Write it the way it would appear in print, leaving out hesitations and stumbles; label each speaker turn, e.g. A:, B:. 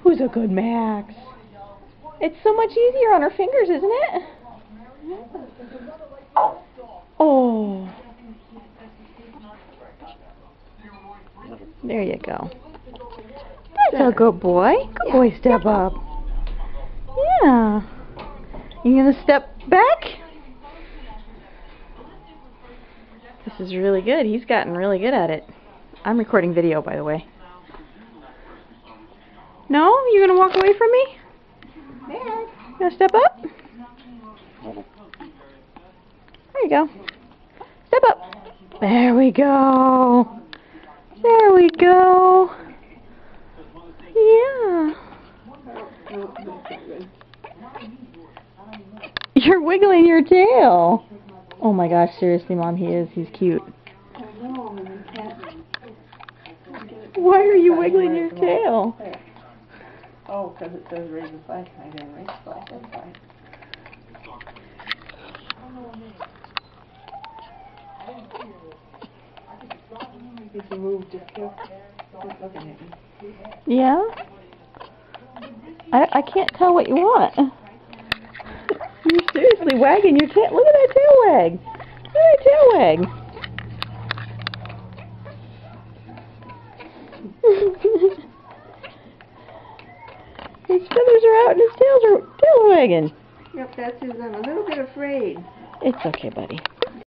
A: Who's a good Max? It's so much easier on her fingers, isn't it? Oh. There you go. That's a good boy. Good boy, step up. Yeah. You gonna step back? This is really good. He's gotten really good at it. I'm recording video, by the way. No? You gonna walk away from me? You gonna step up? There you go. Step up. There we go. There we go. Yeah. You're wiggling your tail. Oh my gosh, seriously, Mom, he is. He's cute. Why are you wiggling your tail?
B: Oh, because it says raise the flag. I didn't raise the flag. That's fine. If you move, just keep looking at me.
A: Yeah? I can't tell what you want. You're seriously wagging your tail. Look at that tail wag. Look at that tail wag. His feathers are out and his tail wagging.
B: Yep, that's his. I'm a little bit afraid.
A: It's okay, buddy.